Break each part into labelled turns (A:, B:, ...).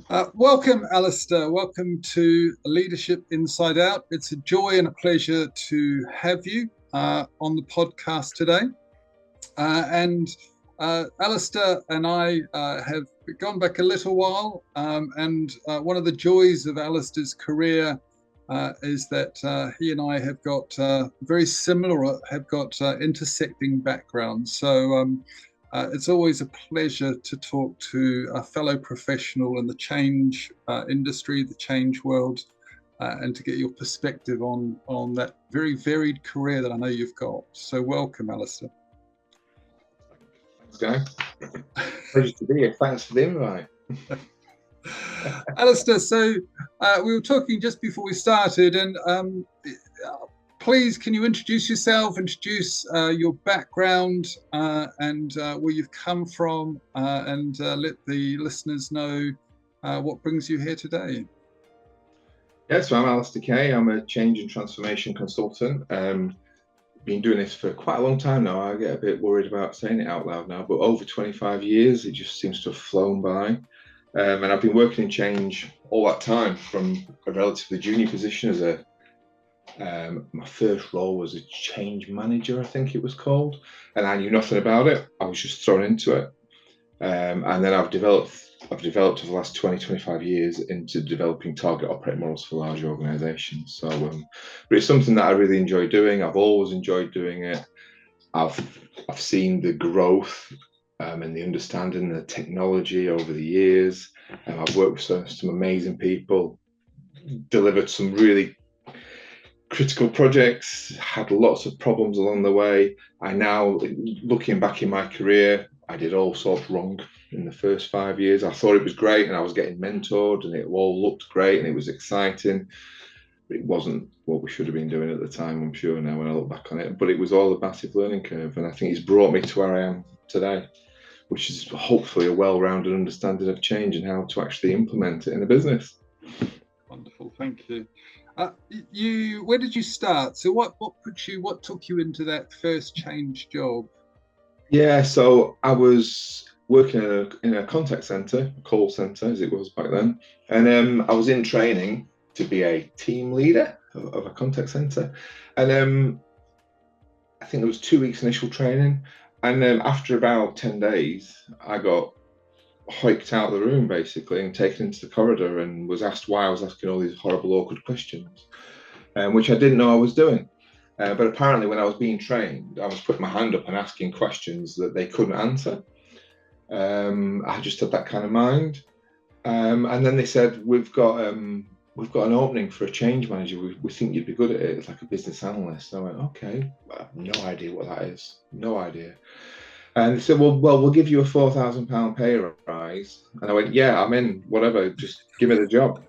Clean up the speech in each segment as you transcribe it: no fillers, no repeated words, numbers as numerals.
A: Welcome, Alistair. Welcome to Leadership Inside Out. It's a joy and a pleasure to have you on the podcast today. And Alistair and I have gone back a little while, and one of the joys of Alistair's career is that he and I have got very similar, have got intersecting backgrounds. So it's always a pleasure to talk to a fellow professional in the change industry, the change world, and to get your perspective on that very varied career that I know you've got. So welcome, Alistair.
B: Thanks, Guy. Pleasure to be here. Thanks for the invite.
A: Alistair, so we were talking just before we started, and please, can you introduce yourself, introduce your background and where you've come from, and let the listeners know what brings you here today?
B: Yeah, so I'm Alistair Kay. I'm a change and transformation consultant. Been doing this for quite a long time now. I get a bit worried about saying it out loud now, but over 25 years, it just seems to have flown by. And I've been working in change all that time, from a relatively junior position as my first role was a change manager, I think it was called, and I knew nothing about it. I was just thrown into it. And then I've developed over the last 25 years into developing target operating models for large organizations. So, but it's something that I really enjoy doing. I've always enjoyed doing it. I've seen the growth and the understanding of the technology over the years. I've worked with some amazing people, delivered some really critical projects, had lots of problems along the way. I now, looking back in my career, I did all sorts wrong in the first 5 years. I thought it was great and I was getting mentored and it all looked great and it was exciting. But it wasn't what we should have been doing at the time, I'm sure, now when I look back on it. But it was all a massive learning curve, and I think it's brought me to where I am today, which is hopefully a well-rounded understanding of change and how to actually implement it in a business.
A: Wonderful, thank you. Where did you start? So what took you into that first change job?
B: Yeah, so I was working in a contact center, a call center as it was back then, and I was in training to be a team leader of a contact center, and I think there was 2 weeks initial training, and after about 10 days, I got hiked out of the room basically and taken into the corridor and was asked why I was asking all these horrible, awkward questions, which I didn't know I was doing. But apparently when I was being trained, I was putting my hand up and asking questions that they couldn't answer. I just had that kind of mind. And then they said, we've got an opening for a change manager. We think you'd be good at it. It's like a business analyst. And I went, okay, I have no idea what that is. No idea. And they said, well, we'll give you a £4,000 pay rise. And I went, yeah, I'm in, whatever, just give me the job.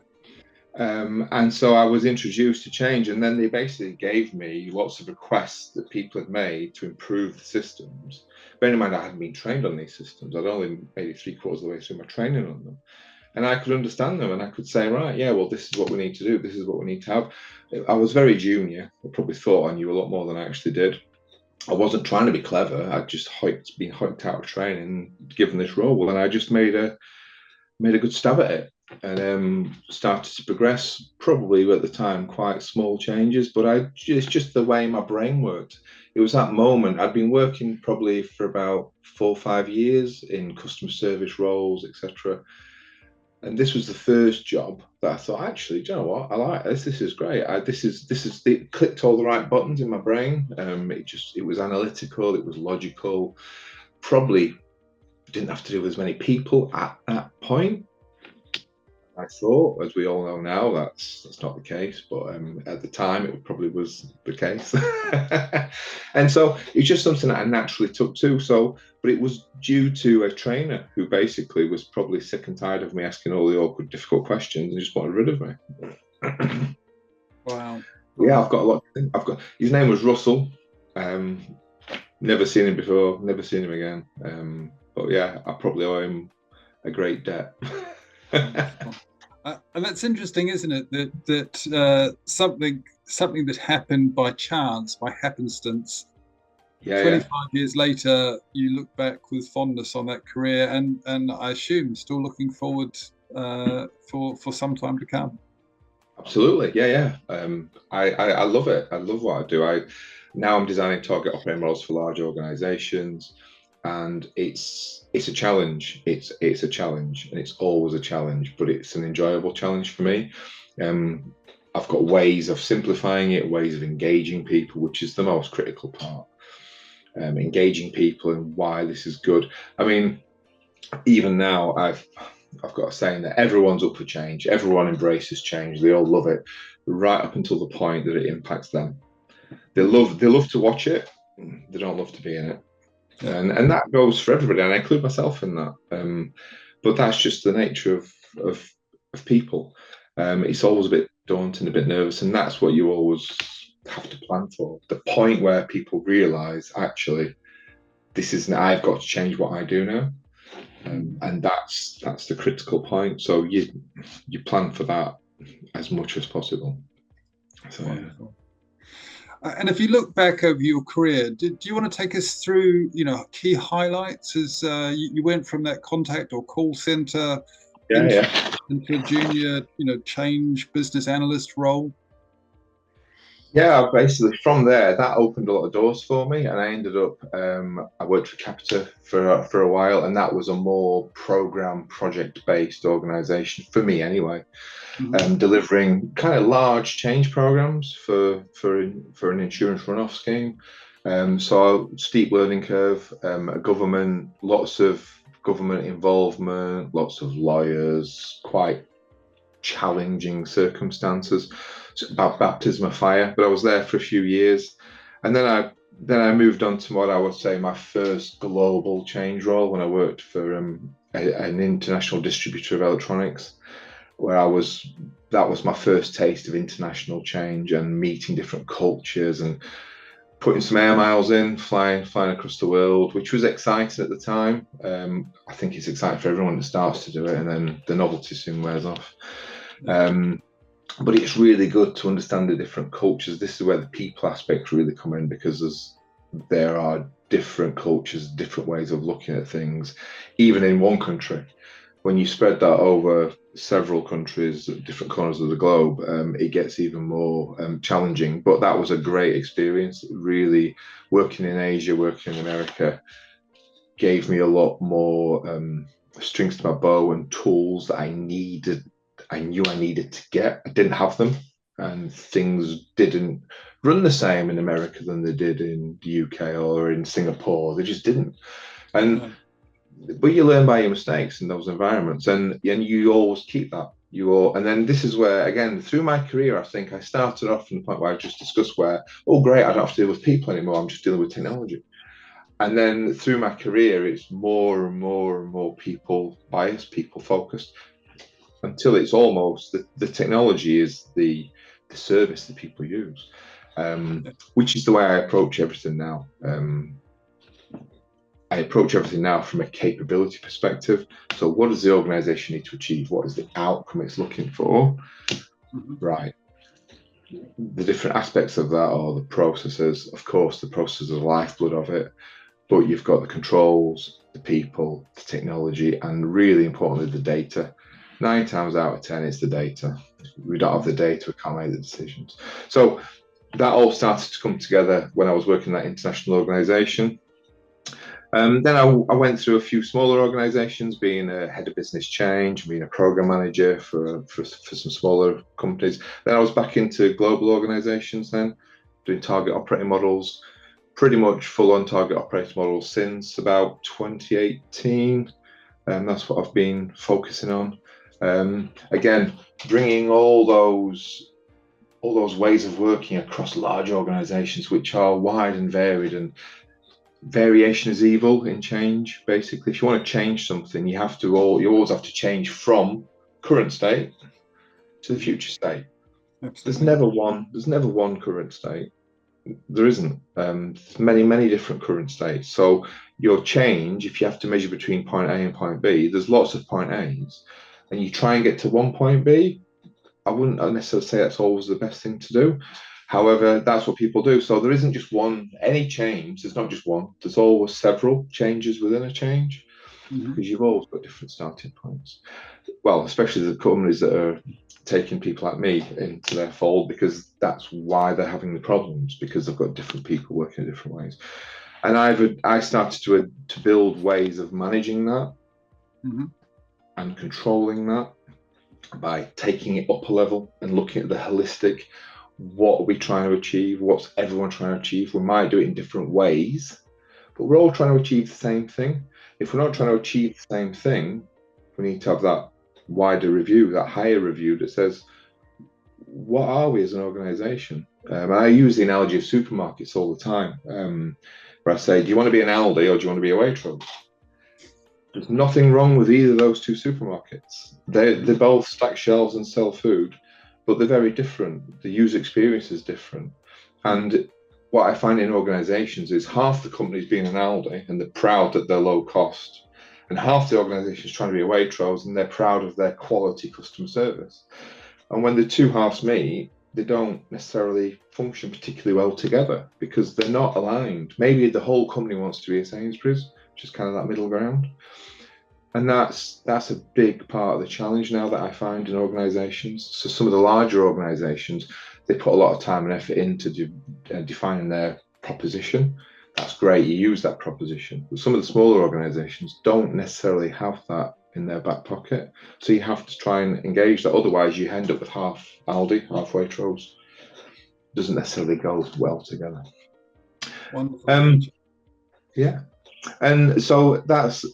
B: And so I was introduced to change, and then they basically gave me lots of requests that people had made to improve the systems. Bear in mind, I hadn't been trained on these systems. I'd only maybe 3/4 of the way through my training on them. And I could understand them, and I could say, right, yeah, well, this is what we need to do. This is what we need to have. I was very junior. I probably thought I knew a lot more than I actually did. I wasn't trying to be clever. I'd just been hiked out of training, given this role, and I just made a good stab at it, and started to progress. Probably at the time quite small changes, but it's just the way my brain worked. It was that moment. I'd been working probably for about 4 or 5 years in customer service roles, etc. And this was the first job that I thought, actually, do you know what? I like this. This is great. It clicked all the right buttons in my brain. It was analytical. It was logical. Probably didn't have to deal with as many people at that point. I thought, as we all know now, that's not the case. But at the time, it probably was the case. And so it's just something that I naturally took to. But it was due to a trainer who basically was probably sick and tired of me asking all the awkward, difficult questions and just wanted rid of me.
A: Wow.
B: Yeah, I've got a lot. His name was Russell. Never seen him before. Never seen him again. But yeah, I probably owe him a great debt.
A: And that's interesting, isn't it? That something that happened by chance, by happenstance. 25 years later, you look back with fondness on that career, and I assume still looking forward for some time to come.
B: Absolutely, yeah. I love it. I love what I do. Now I'm designing target operating models for large organizations, and it's a challenge. It's a challenge, and it's always a challenge, but it's an enjoyable challenge for me. I've got ways of simplifying it, ways of engaging people, which is the most critical part. Engaging people and why this is good. I mean, even now, I've got a saying that everyone's up for change. Everyone embraces change. They all love it, right up until the point that it impacts them. They love to watch it. They don't love to be in it, and that goes for everybody, and I include myself in that. But that's just the nature of people. It's always a bit daunting, a bit nervous, and that's what you always have to plan for. The point where people realise, actually, I've got to change what I do now. And that's the critical point. So you plan for that as much as possible. So,
A: wonderful. And if you look back over your career, do you want to take us through, key highlights as you went from that contact or call center into a junior, change business analyst role?
B: Yeah, basically from there, that opened a lot of doors for me, and I ended up, I worked for Capita for a while, and that was a more project-based organization for me anyway, delivering kind of large change programs for an insurance runoff scheme. So steep learning curve, lots of government involvement, lots of lawyers, quite challenging circumstances. About baptism of fire, but I was there for a few years, and then I moved on to what I would say my first global change role when I worked for an international distributor of electronics, where that was my first taste of international change and meeting different cultures and putting some air miles in, flying across the world, which was exciting at the time. I think it's exciting for everyone that starts to do it, and then the novelty soon wears off. But it's really good to understand the different cultures. This is where the people aspects really come in, because there are different cultures, different ways of looking at things, even in one country. When you spread that over several countries, different corners of the globe, it gets even more challenging. But that was a great experience. Really, working in Asia, working in America, gave me a lot more strings to my bow and tools that I knew I needed to get. I didn't have them, and things didn't run the same in America than they did in the UK or in Singapore. They just didn't. But you learn by your mistakes in those environments, and you always keep that. And then this is where, again, through my career, I think I started off from the point where I just discussed where, oh great, I don't have to deal with people anymore, I'm just dealing with technology. And then through my career, it's more and more and more people biased, people focused, until it's almost the technology is the service that people use, which is the way I approach everything now. I approach everything now from a capability perspective. So what does the organization need to achieve? What is the outcome it's looking for? Right. The different aspects of that are the processes. Of course, the processes are the lifeblood of it, but you've got the controls, the people, the technology, and really importantly, the data. 9 times out of 10, it's the data. If we don't have the data, we can't make the decisions. So that all started to come together when I was working in that international organization. Then I went through a few smaller organizations, being a head of business change, being a program manager for some smaller companies. Then I was back into global organizations then, doing target operating models, pretty much full-on target operating models since about 2018. And that's what I've been focusing on. Again, bringing all those ways of working across large organizations, which are wide and varied, and variation is evil in change. Basically, if you want to change something, you always have to change from current state to the future state. Absolutely. There's never one current state. There isn't. There's many different current states. So your change, if you have to measure between point A and point B, there's lots of point A's, and you try and get to one point B. I wouldn't necessarily say that's always the best thing to do. However, that's what people do. So there isn't just any change. There's not just one. There's always several changes within a change. because you've always got different starting points. Well, especially the companies that are taking people like me into their fold, because that's why they're having the problems, because they've got different people working in different ways. And I started to build ways of managing that and controlling that by taking it up a level and looking at the holistic. What are we trying to achieve? What's everyone trying to achieve? We might do it in different ways, but we're all trying to achieve the same thing. If we're not trying to achieve the same thing, we need to have that wider review, that higher review that says, what are we as an organization? I use the analogy of supermarkets all the time, where I say, do you want to be an Aldi or do you want to be a Waitrose? There's nothing wrong with either of those two supermarkets. They both stack shelves and sell food, but they're very different. The user experience is different. And what I find in organizations is half the companies being an Aldi and they're proud that they're low cost, and half the organization is trying to be a Waitrose and they're proud of their quality customer service. And when the two halves meet, they don't necessarily function particularly well together because they're not aligned. Maybe the whole company wants to be a Sainsbury's, which is kind of that middle ground. And that's a big part of the challenge now that I find in organizations. So some of the larger organizations, they put a lot of time and effort into defining their proposition. That's great, you use that proposition. But some of the smaller organizations don't necessarily have that in their back pocket. So you have to try and engage that. Otherwise you end up with half Aldi, half Waitrose. Doesn't necessarily go well together.
A: Wonderful.
B: Yeah. And so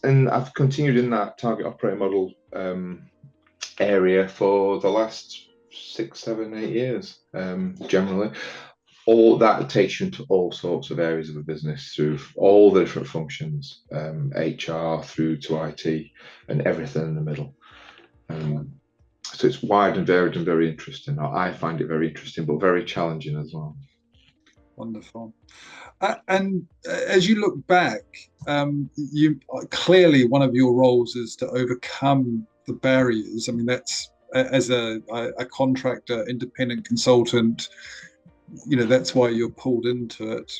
B: and I've continued in that target operating model area for the last 6, 7, 8 years, generally. All that takes you into all sorts of areas of a business through all the different functions, HR through to IT and everything in the middle. So it's wide and varied and very interesting. I find it very interesting, but very challenging as well.
A: Wonderful. And as you look back, you clearly one of your roles is to overcome the barriers. I mean, that's as a contractor, independent consultant, that's why you're pulled into it.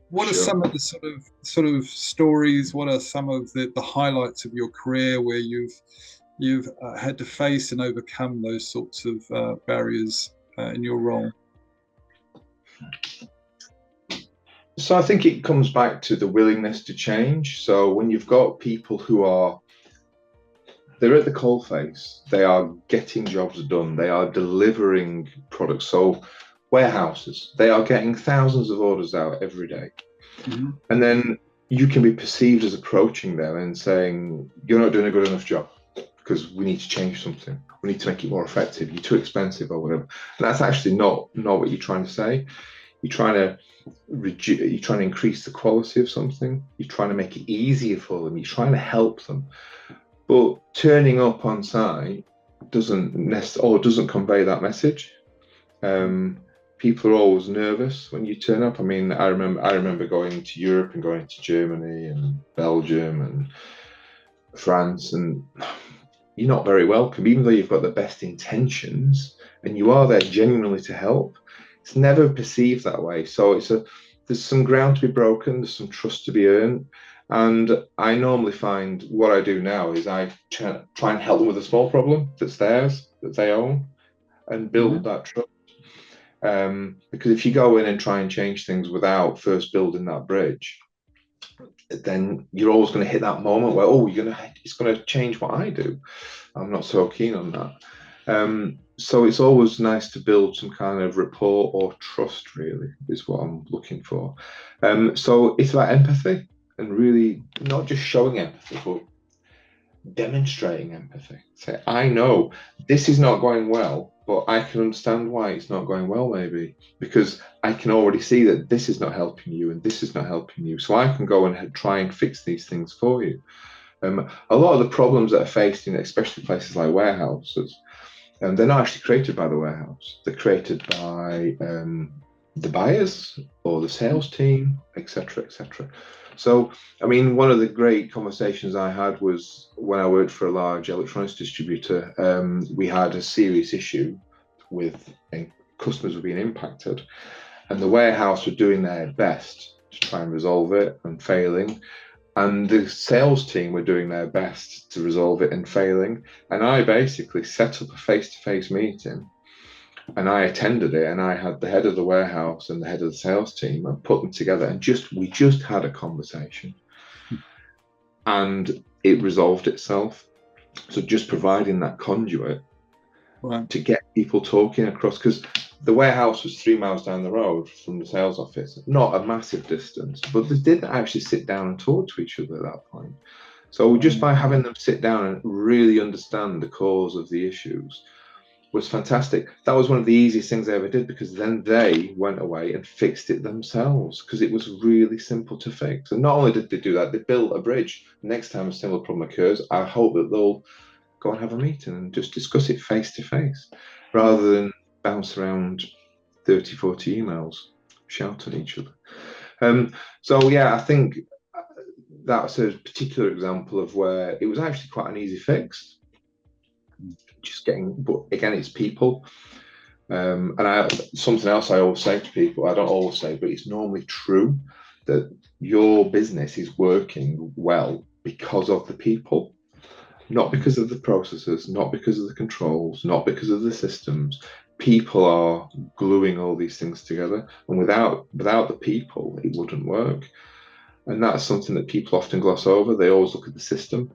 A: What are some of the sort of stories? What are some of the highlights of your career where you've had to face and overcome those sorts of barriers in your role?
B: So I think it comes back to the willingness to change. So when you've got people they're at the coalface, they are getting jobs done, they are delivering products. So warehouses, they are getting thousands of orders out every day. And then you can be perceived as approaching them and saying, you're not doing a good enough job because we need to change something. We need to make it more effective. You're too expensive or whatever. And that's actually not what you're trying to say. You're trying to increase the quality of something. You're trying to make it easier for them. You're trying to help them. But turning up on site doesn't convey that message. People are always nervous when you turn up. I mean, I remember going to Europe and going to Germany and Belgium and France, and you're not very welcome, even though you've got the best intentions and you are there genuinely to help. It's never perceived that way. So there's some ground to be broken, there's some trust to be earned. And I normally find what I do now is I try and help them with a small problem that's theirs, that they own, and build that trust. Because if you go in and try and change things without first building that bridge, then you're always going to hit that moment where, it's going to change what I do. I'm not so keen on that. So it's always nice to build some kind of rapport or trust, really, is what I'm looking for. So it's about empathy, and really not just showing empathy, but demonstrating empathy. Say, I know this is not going well, but I can understand why it's not going well, maybe, because I can already see that this is not helping you and this is not helping you. So I can go and try and fix these things for you. A lot of the problems that are faced in especially places like warehouses, they're not actually created by the warehouse. They're created by the buyers or the sales team, etc., etc. So, I mean, one of the great conversations I had was when I worked for a large electronics distributor. We had a serious issue with customers were being impacted, and the warehouse were doing their best to try and resolve it and failing. And the sales team were doing their best to resolve it and failing. And I basically set up a face-to-face meeting, and I attended it, and I had the head of the warehouse and the head of the sales team and put them together, and we just had a conversation, and it resolved itself. So just providing that conduit to get people talking across, because the warehouse was 3 miles down the road from the sales office, not a massive distance, but they didn't actually sit down and talk to each other at that point. So just by having them sit down and really understand the cause of the issues was fantastic. That was one of the easiest things I ever did, because then they went away and fixed it themselves, because it was really simple to fix. And not only did they do that, they built a bridge. Next time a similar problem occurs, I hope that they'll go and have a meeting and just discuss it face to face, rather than bounce around 30, 40 emails, shout at each other. So yeah, I think that's a particular example of where it was actually quite an easy fix. But again, it's people. And something else I always say to people, I don't always say, but it's normally true, that your business is working well because of the people. Not because of the processes, not because of the controls, not because of the systems. People are gluing all these things together, and without the people, it wouldn't work. And that's something that people often gloss over. They always look at the system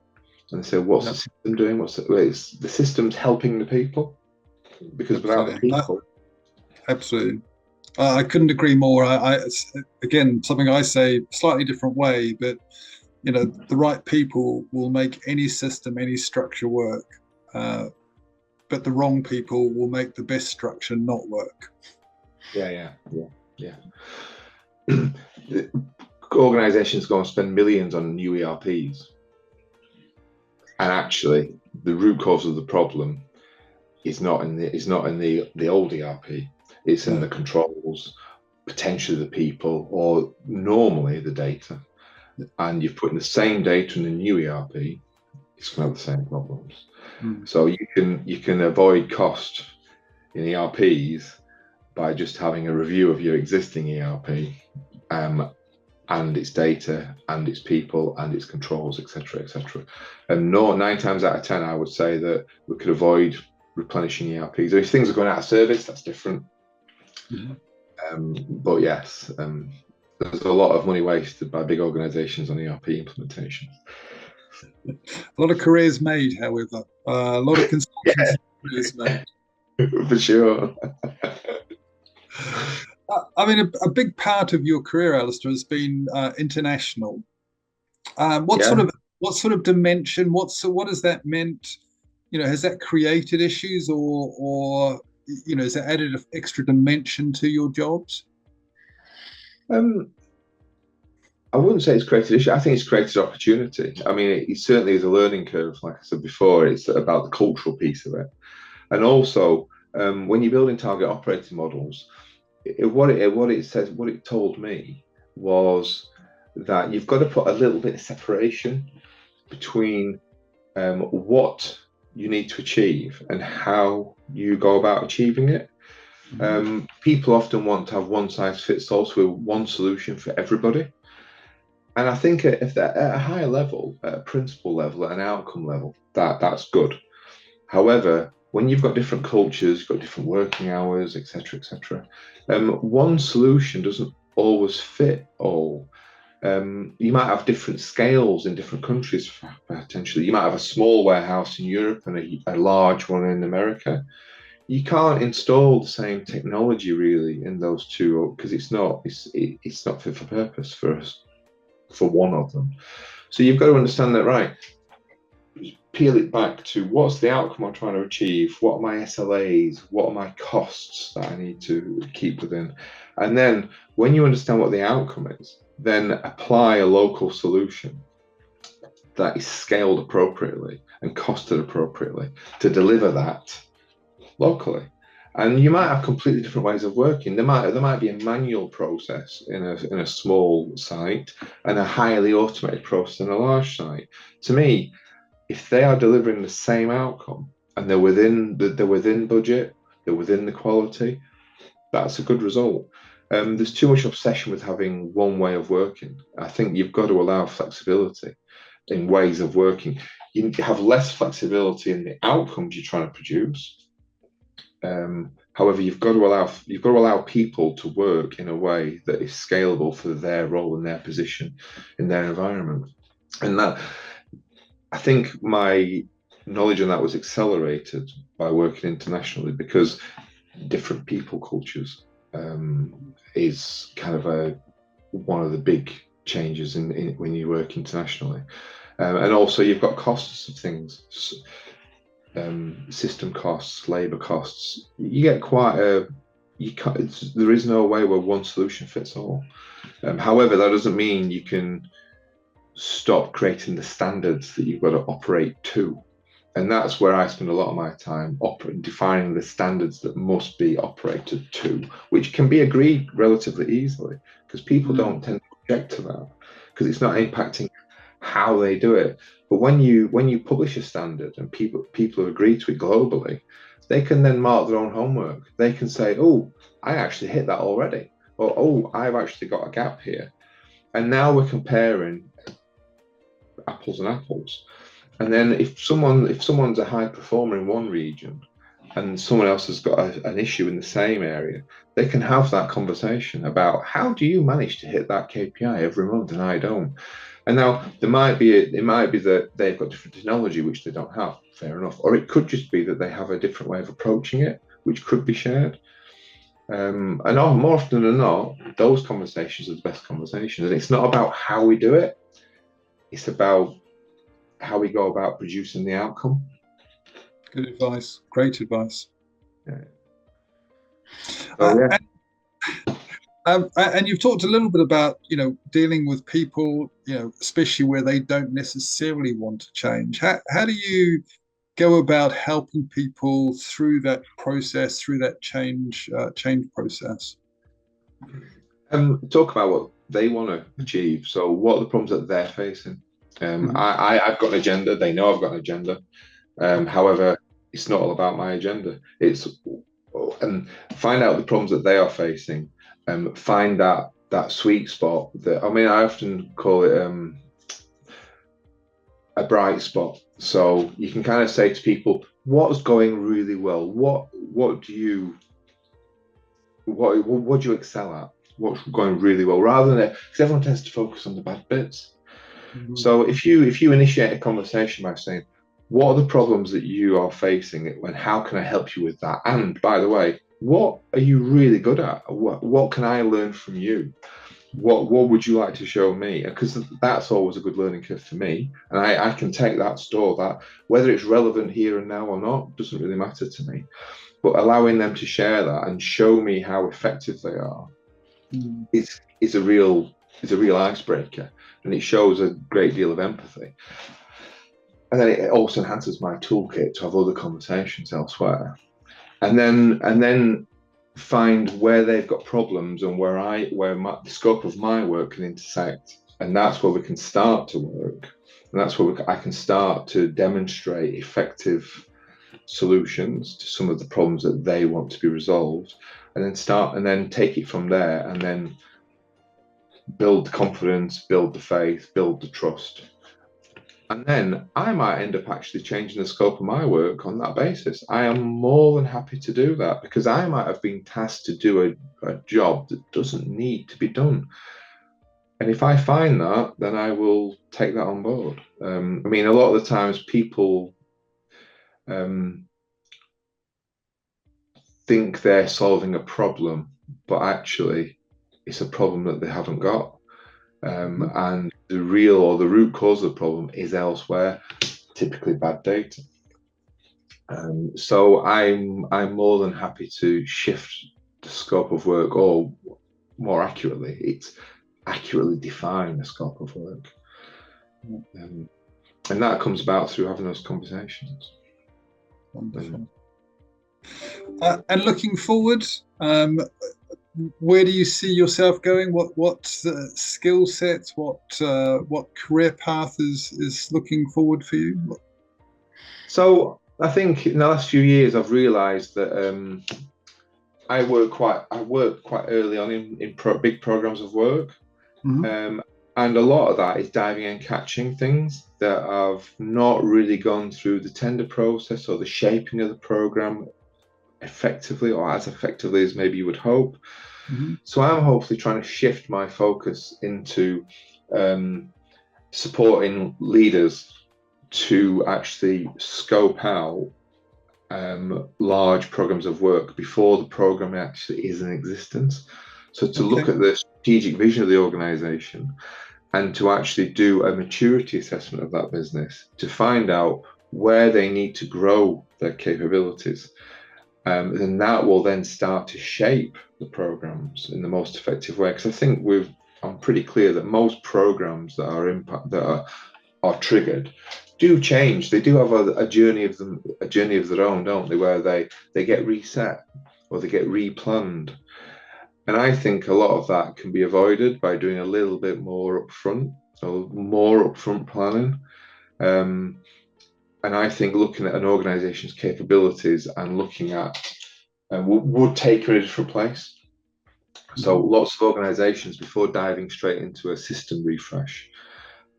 B: and they say, "What's the system doing? It's the system's helping the people." Because without the people,
A: absolutely, I couldn't agree more. Again, something I say slightly different way, but the right people will make any system, any structure work, but the wrong people will make the best structure not work.
B: Yeah. Organizations go and spend millions on new ERPs, and actually, the root cause of the problem is not in the old ERP. It's in the controls, potentially the people, or normally the data. And you're putting the same data in the new ERP, it's going to have the same problems. So you can avoid cost in ERPs by just having a review of your existing ERP, and its data and its people and its controls, etc. And 9 times out of 10, I would say that we could avoid replenishing ERPs. If things are going out of service, that's different. But yes, there's a lot of money wasted by big organizations on ERP implementation.
A: A lot of careers made, however. A lot of consultants careers made.
B: For sure.
A: I mean, a big part of your career, Alistair, has been international. What sort of dimension? What has that meant? Has that created issues, or has that added an extra dimension to your jobs?
B: I wouldn't say it's created issue. I think it's created opportunity. I mean, it certainly is a learning curve. Like I said before, it's about the cultural piece of it, and also when you're building target operating models, what it told me was that you've got to put a little bit of separation between what you need to achieve and how you go about achieving it. People often want to have one size fits all, so one solution for everybody. And I think if they're at a higher level, at a principle level, at an outcome level, that's good. However, when you've got different cultures, you've got different working hours, etc., one solution doesn't always fit all. You might have different scales in different countries, potentially. You might have a small warehouse in Europe and a large one in America. You can't install the same technology really in those two, because it's not fit for purpose for one of them. So you've got to understand that, right? Peel it back to what's the outcome I'm trying to achieve, what are my SLAs, what are my costs that I need to keep within. And then when you understand what the outcome is, then apply a local solution that is scaled appropriately and costed appropriately to deliver that locally. And you might have completely different ways of working. There might be a manual process in a small site and a highly automated process in a large site. To me, if they are delivering the same outcome and they're within budget, they're within the quality, that's a good result. there's too much obsession with having one way of working. I think you've got to allow flexibility in ways of working. You have less flexibility in the outcomes you're trying to produce. However, you've got to allow people to work in a way that is scalable for their role and their position in their environment. And that, I think, my knowledge on that was accelerated by working internationally, because different people cultures is kind of one of the big changes in when you work internationally. And also you've got costs of things, system costs, labor costs. You get quite there is no way where one solution fits all. However, that doesn't mean you can stop creating the standards that you've got to operate to. And that's where I spend a lot of my time defining the standards that must be operated to, which can be agreed relatively easily, because people don't tend to object to that, because it's not impacting how they do it. But when you publish a standard and people agree to it globally, they can then mark their own homework. They can say, oh, I actually hit that already, or oh, I've actually got a gap here. And now we're comparing apples and apples. And then if someone's a high performer in one region and someone else has got an issue in the same area, they can have that conversation about, how do you manage to hit that KPI every month and I don't? And now it might be that they've got different technology which they don't have, fair enough. Or it could just be that they have a different way of approaching it, which could be shared. And more often than not, those conversations are the best conversations. And it's not about how we do it, it's about how we go about producing the outcome.
A: Good advice. Great advice.
B: Yeah.
A: And you've talked a little bit about, dealing with people, especially where they don't necessarily want to change. How do you go about helping people through that process, through that change process?
B: Talk about what they want to achieve. So what are the problems that they're facing? I've got an agenda. They know I've got an agenda. However, it's not all about my agenda. And find out the problems that they are facing, and find that sweet spot. I often call it a bright spot. So you can kind of say to people, what's going really well? What do you excel at? What's going really well? Rather than, because everyone tends to focus on the bad bits. So if you initiate a conversation by saying, what are the problems that you are facing, and how can I help you with that? And by the way, what are you really good at? What can I learn from you? What would you like to show me? Because that's always a good learning curve for me. And I can take that that whether it's relevant here and now or not, doesn't really matter to me. But allowing them to share that and show me how effective they are is a real icebreaker. And it shows a great deal of empathy. And then it also enhances my toolkit to have other conversations elsewhere. And then find where they've got problems and where the scope of my work can intersect. And that's where we can start to work. And that's where I can start to demonstrate effective solutions to some of the problems that they want to be resolved. And then take it from there, and then build confidence, build the faith, build the trust. And then I might end up actually changing the scope of my work on that basis. I am more than happy to do that, because I might have been tasked to do a job that doesn't need to be done. And if I find that, then I will take that on board. A lot of the times people think they're solving a problem, but actually it's a problem that they haven't got. And the root cause of the problem is elsewhere, typically bad data. So I'm more than happy to shift the scope of work, or more accurately, it's accurately define the scope of work. And that comes about through having those conversations.
A: Wonderful. And looking forward, where do you see yourself going? What skill sets? What career path is looking forward for you?
B: So I think in the last few years I've realised that I work quite early on in big programs of work.
A: Mm-hmm.
B: And a lot of that is diving and catching things that have not really gone through the tender process or the shaping of the program effectively, or as effectively as maybe you would hope.
A: Mm-hmm.
B: So I'm hopefully trying to shift my focus into supporting leaders to actually scope out large programs of work before the program actually is in existence. So to look at the strategic vision of the organization and to actually do a maturity assessment of that business to find out where they need to grow their capabilities. And that will then start to shape the programs in the most effective way. Because I think I'm pretty clear that most programs that are triggered do change. They do have a journey of their own, don't they? Where they get reset or they get replanned. And I think a lot of that can be avoided by doing a little bit more upfront, so more upfront planning. And I think looking at an organization's capabilities and looking at would take her in a different place. So lots of organizations, before diving straight into a system refresh,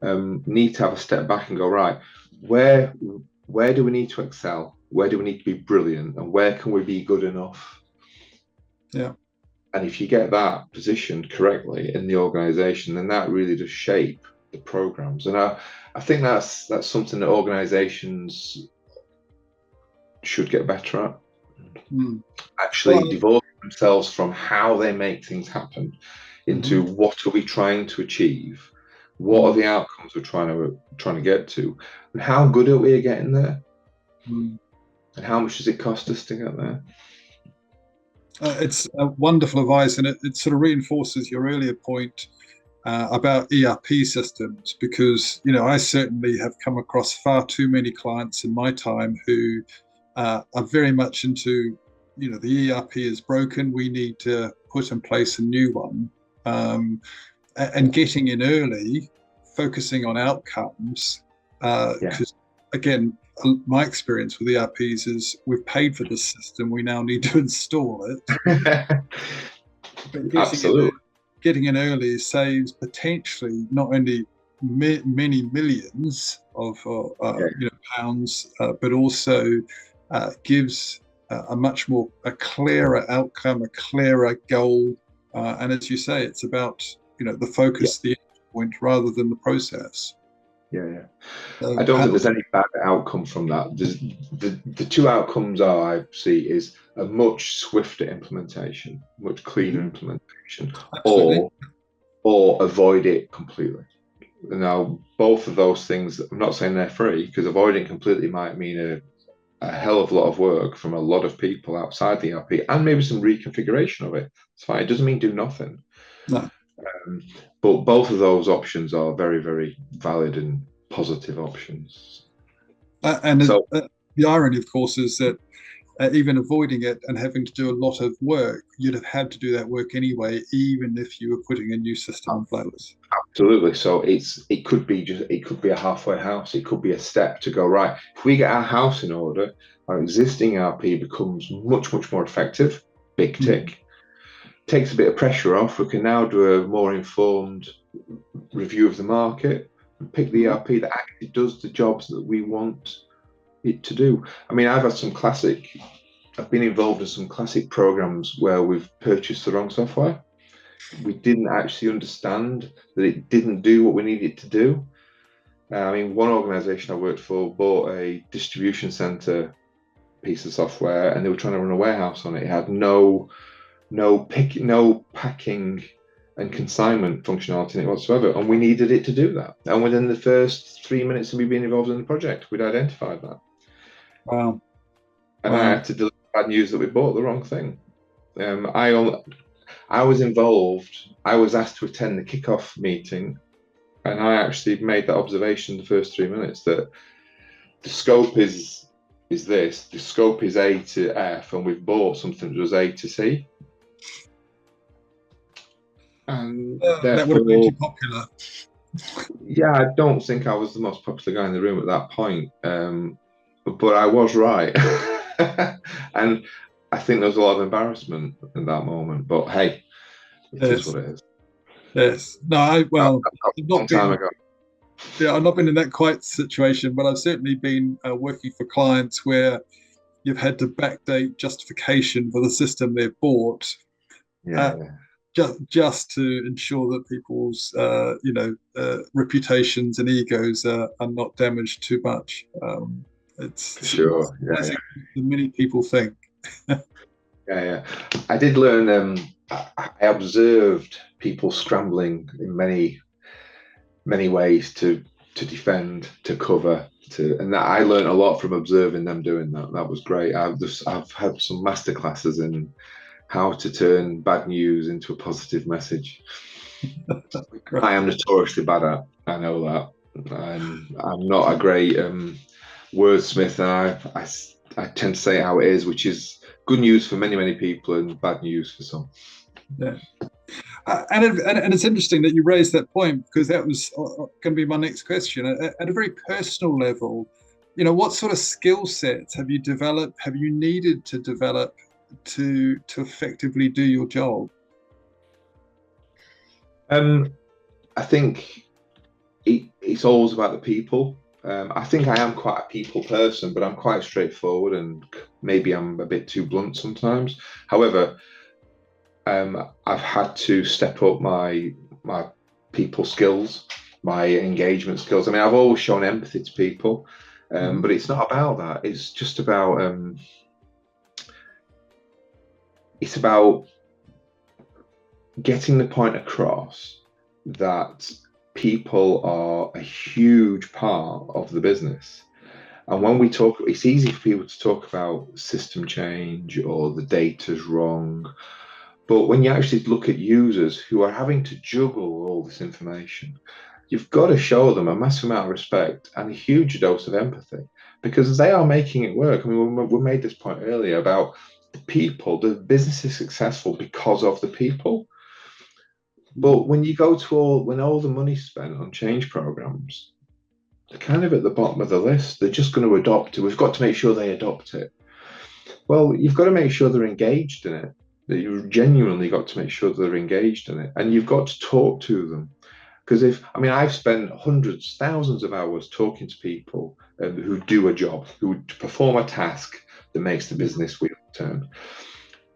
B: need to have a step back and go, right, where do we need to excel? Where do we need to be brilliant? And where can we be good enough?
A: Yeah.
B: And if you get that positioned correctly in the organization, then that really does shape the programs. And I think that's something that organizations should get better at. Actually divorce themselves from how they make things happen into what are we trying to achieve, what are the outcomes we're trying to get to, and how good are we at getting there, and how much does it cost us to get there.
A: It's a wonderful advice, and it sort of reinforces your earlier point about ERP systems, because I certainly have come across far too many clients in my time who are very much into the ERP is broken, we need to put in place a new one, and getting in early, focusing on outcomes, because again, my experience with ERPs is we've paid for this system, we now need to install it. But
B: Absolutely.
A: Getting in early saves potentially not only many millions of pounds, but also gives a much more clearer outcome, a clearer goal, and as you say, it's about the focus, the end point, rather than the process. I
B: don't think there's any bad outcome from that. The two outcomes I see is a much swifter implementation, much cleaner implementation, or avoid it completely. Now, both of those things, I'm not saying they're free, because avoiding completely might mean a hell of a lot of work from a lot of people outside the ERP, and maybe some reconfiguration of it. It's fine. It doesn't mean do nothing.
A: No.
B: But both of those options are very, very valid and positive options.
A: The irony, of course, is that even avoiding it and having to do a lot of work, you'd have had to do that work anyway, even if you were putting a new system in place.
B: Absolutely. So it could be a halfway house. It could be a step to go, right, if we get our house in order, our existing ERP becomes much, much more effective. Big tick. Takes a bit of pressure off. We can now do a more informed review of the market and pick the ERP that actually does the jobs that we want it to do. I mean, I've been involved in some classic programs where we've purchased the wrong software. We didn't actually understand that it didn't do what we needed it to do. I mean, one organization I worked for bought a distribution center piece of software, and they were trying to run a warehouse on it. It had no packing and consignment functionality in it whatsoever, and we needed it to do that. And within the first 3 minutes of me being involved in the project, we'd identified that.
A: Wow.
B: And I had to deliver bad news that we bought the wrong thing. I was involved. I was asked to attend the Kickoff meeting, and I actually made that observation the first 3 minutes that the scope is this. The scope is A to F, and we've bought something that was A to C. And
A: that would have made you popular.
B: Yeah, I don't think I was the most popular guy in the room at that point, but I was right. And I think there was a lot of embarrassment in that moment, but hey, it is
A: Yes.
B: what it is.
A: Yes. No,
B: That
A: I've
B: was a long
A: not
B: time
A: been.
B: ago.
A: Yeah, I've not been in that quite situation, but I've certainly been working for clients where you've had to backdate justification for the system they've bought, uh,
B: Yeah,
A: just to ensure that people's reputations and egos are not damaged too much.
B: for
A: It's not
B: sure. Yeah,
A: surprising that many people think.
B: yeah. I did learn. I observed people scrambling in many ways to defend, to cover, and that I learned a lot from observing them doing that. That was great. I've had some masterclasses in how to turn bad news into a positive message. I am notoriously bad at. I know that. I'm not a great wordsmith, and I tend to say it how it is, which is good news for many people and bad news for some.
A: Yeah. And it's interesting that you raised that point, because that was going to be my next question. At a very personal level, what sort of skill sets have you developed, have you needed to develop to effectively do your job?
B: I think it's always about the people. I think I am quite a people person, but I'm quite straightforward, and maybe I'm a bit too blunt sometimes. However, I've had to step up my people skills, my engagement skills. I mean, I've always shown empathy to people, but it's not about that. It's just about it's about getting the point across that people are a huge part of the business. And when we talk, it's easy for people to talk about system change or the data's wrong. But when you actually look at users who are having to juggle all this information, you've got to show them a massive amount of respect and a huge dose of empathy, because they are making it work. I mean, we made this point earlier about the people. The business is successful because of the people. But when you go to when all the money's spent on change programs, they're kind of at the bottom of the list. They're just going to adopt it. We've got to make sure they adopt it. Well, you've got to make sure they're engaged in it. That you've genuinely got to make sure they're engaged in it, and you've got to talk to them. Because I've spent hundreds, thousands of hours talking to people who do a job, who perform a task that makes the business wheel turn,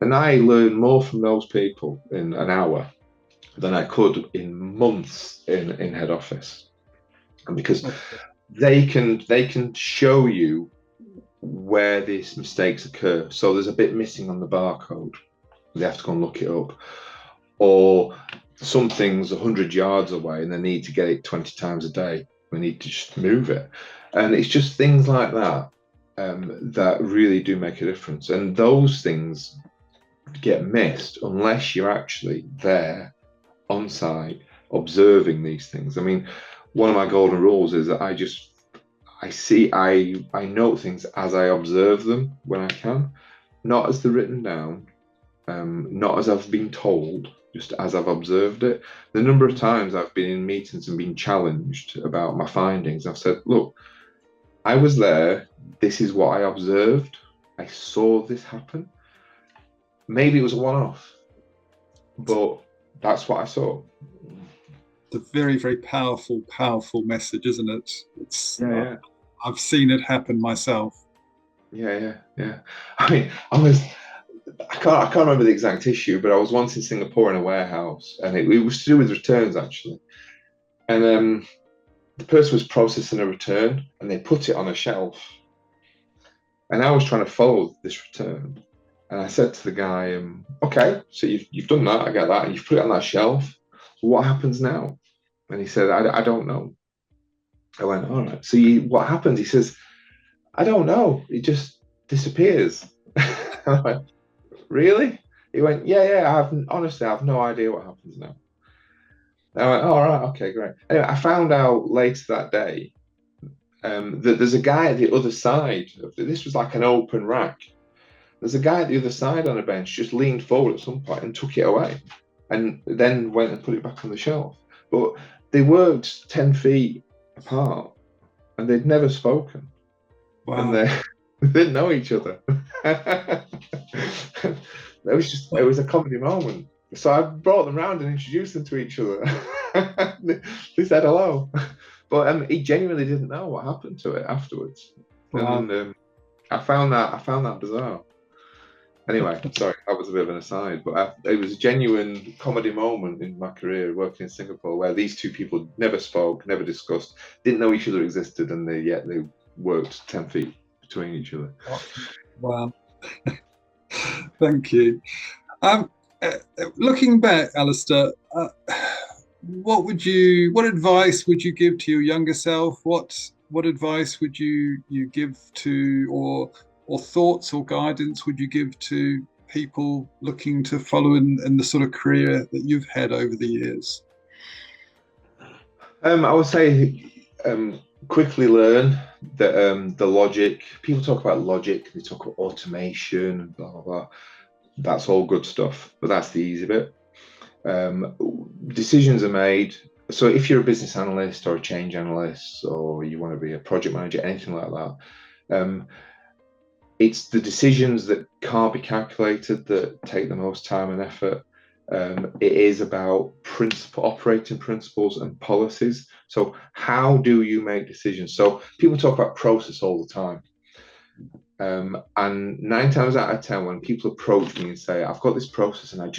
B: and I learn more from those people in an hour than I could in months in head office, and because they can show you where these mistakes occur. So there's a bit missing on the barcode. They have to go and look it up, or something's 100 yards away and they need to get it 20 times a day. We need to just move it, and it's just things like that that really do make a difference. And those things get missed unless you're actually there on site observing these things. I mean, one of my golden rules is that I note things as I observe them when I can, not as they're written down, not as I've been told, just as I've observed it. The number of times I've been in meetings and been challenged about my findings, I've said, look, I was there, this is what I observed, I saw this happen. Maybe it was a one-off, but that's what I saw.
A: It's a very, very powerful message, isn't it? It's
B: Yeah.
A: I've seen it happen myself.
B: Yeah. I mean, I can't remember the exact issue, but I was once in Singapore in a warehouse, and it was to do with returns actually. And the person was processing a return, and they put it on a shelf. And I was trying to follow this return, and I said to the guy, "Okay, so you've done that. I get that, and you've put it on that shelf. What happens now?" And he said, "I don't know." I went, "All right. So what happens?" He says, "I don't know. It just disappears." I went, "Really?" He went, yeah. Honestly, I have no idea what happens now. I went, all right, okay, great. Anyway, I found out later that day that there's a guy at the other side. This was like an open rack. There's a guy at the other side on a bench just leaned forward at some point and took it away, and then went and put it back on the shelf. But they worked 10 feet apart, and they'd never spoken.
A: Wow.
B: And they didn't know each other. It was a comedy moment. So I brought them round and introduced them to each other. They said hello, but he genuinely didn't know what happened to it afterwards.
A: Wow.
B: And I found that bizarre. Anyway, sorry, that was a bit of an aside, but it was a genuine comedy moment in my career working in Singapore, where these two people never spoke, never discussed, didn't know each other existed, and they worked 10 feet between each other.
A: Wow. Thank you. Looking back, Alistair, what advice would you give to your younger self? What advice would you give to, or thoughts or guidance would you give to people looking to follow in the sort of career that you've had over the years?
B: I would say quickly learn that the logic. People talk about logic, they talk about automation and blah blah blah. That's all good stuff, but that's the easy bit. Decisions are made. So if you're a business analyst or a change analyst, or you want to be a project manager, anything like that, it's the decisions that can't be calculated that take the most time and effort. It is about operating principles and policies. So how do you make decisions? So people talk about process all the time. And 9 times out of 10, when people approach me and say, I've got this process and I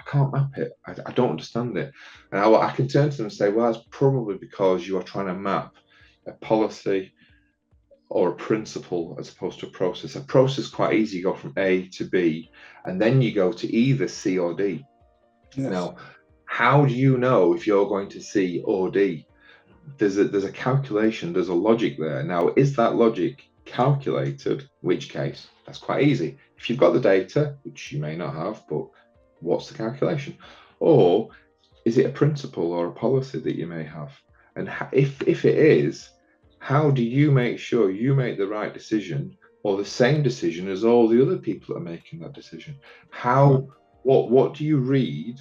B: can't map it. I don't understand it. And I can turn to them and say, well, that's probably because you are trying to map a policy or a principle as opposed to a process. A process is quite easy. You go from A to B, and then you go to either C or D. Yes. Now, how do you know if you're going to C or D? There's a calculation, there's a logic there. Now, is that logic calculated? In which case, that's quite easy. If you've got the data, which you may not have, but what's the calculation? Or is it a principle or a policy that you may have? And if it is, how do you make sure you make the right decision, or the same decision as all the other people that are making that decision? What do you read?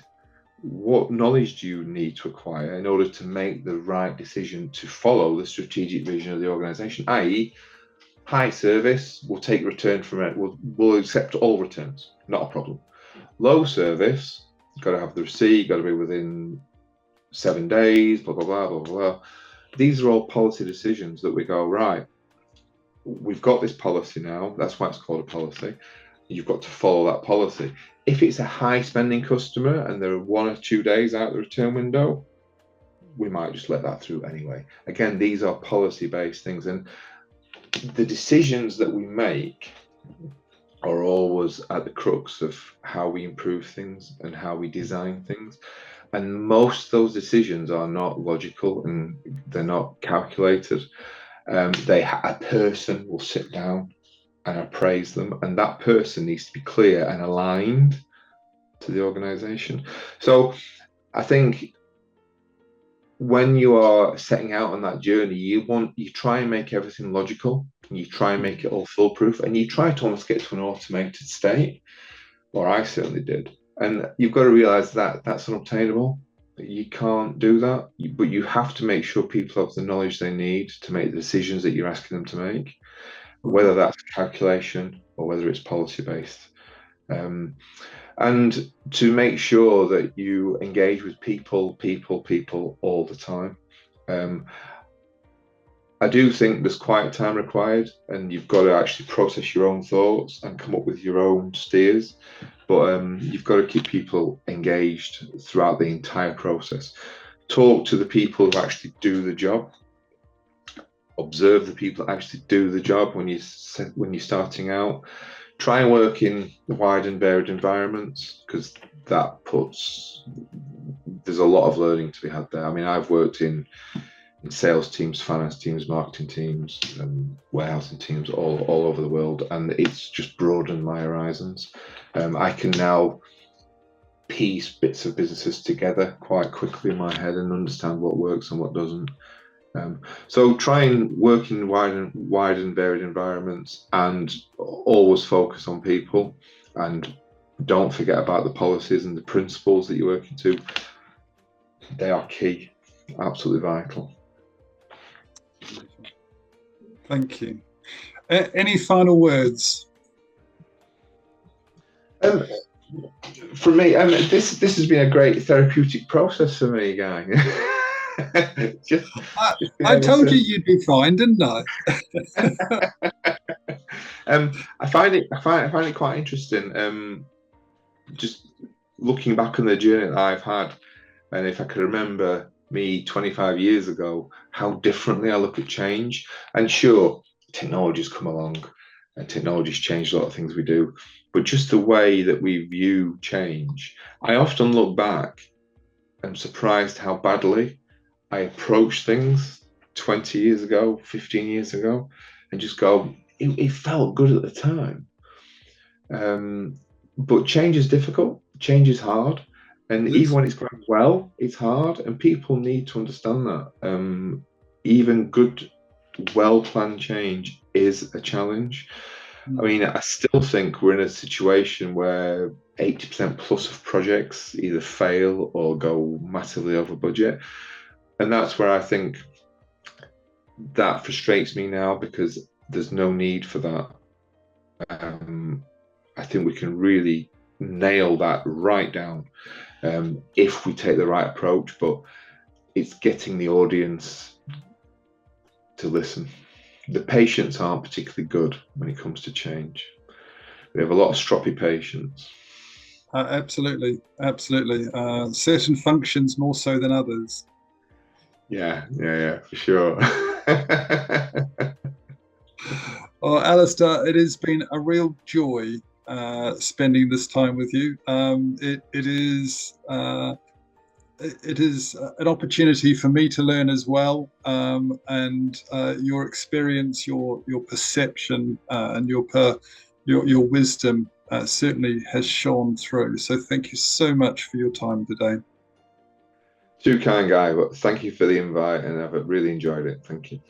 B: What knowledge do you need to acquire in order to make the right decision to follow the strategic vision of the organization? I.e., high service, we'll take return from it. We'll accept all returns, not a problem. Low service, you've got to have the receipt, got to be within 7 days, blah, blah, blah, blah, blah. These are all policy decisions that we go, right, we've got this policy now. That's why it's called a policy. You've got to follow that policy. If it's a high spending customer and they're 1 or 2 days out the return window, we might just let that through anyway. Again, these are policy based things, and the decisions that we make are always at the crux of how we improve things and how we design things. And most of those decisions are not logical and they're not calculated. A person will sit down and appraise them, and that person needs to be clear and aligned to the organization. So I think when you are setting out on that journey, you try and make everything logical, and you try and make it all foolproof, and you try to almost get to an automated state, or I certainly did. And you've got to realize that that's unobtainable. You can't do that, but you have to make sure people have the knowledge they need to make the decisions that you're asking them to make, whether that's calculation or whether it's policy based. And to make sure that you engage with people all the time. I do think there's quiet time required, and you've got to actually process your own thoughts and come up with your own steers. But you've got to keep people engaged throughout the entire process. Talk to the people who actually do the job. Observe the people that actually do the job when you're starting out. Try and work in wide and varied environments, because there's a lot of learning to be had there. I mean, I've worked in sales teams, finance teams, marketing teams, warehousing teams all over the world, and it's just broadened my horizons. I can now piece bits of businesses together quite quickly in my head and understand what works and what doesn't. So try and work in wide and varied environments, and always focus on people, and don't forget about the policies and the principles that you're working to. They are key, absolutely vital.
A: Thank you. Any final words?
B: Um, for me, this has been a great therapeutic process for me, Guy. just, just being
A: I
B: able
A: told
B: to.
A: you you'd be fine, didn't I?
B: I find it quite interesting. Just looking back on the journey that I've had, and if I could remember me 25 years ago, how differently I look at change. And sure, technology's come along, and technology's changed a lot of things we do, but just the way that we view change, I often look back and I'm surprised how badly I approached things 20 years ago, 15 years ago, and just go, it felt good at the time. But change is difficult, change is hard. And even when it's going well, it's hard. And people need to understand that. Even good, well-planned change is a challenge. I mean, I still think we're in a situation where 80% plus of projects either fail or go massively over budget. And that's where I think that frustrates me now, because there's no need for that. I think we can really nail that right down if we take the right approach, but it's getting the audience to listen. The patients aren't particularly good when it comes to change. We have a lot of stroppy patients.
A: Absolutely. Certain functions more so than others.
B: Yeah, for sure.
A: Well, Alistair, it has been a real joy spending this time with you. It is an opportunity for me to learn as well, and your experience, your perception, and your wisdom certainly has shone through. So thank you so much for your time today.
B: Too kind, Guy, but thank you for the invite, and I've really enjoyed it. Thank you.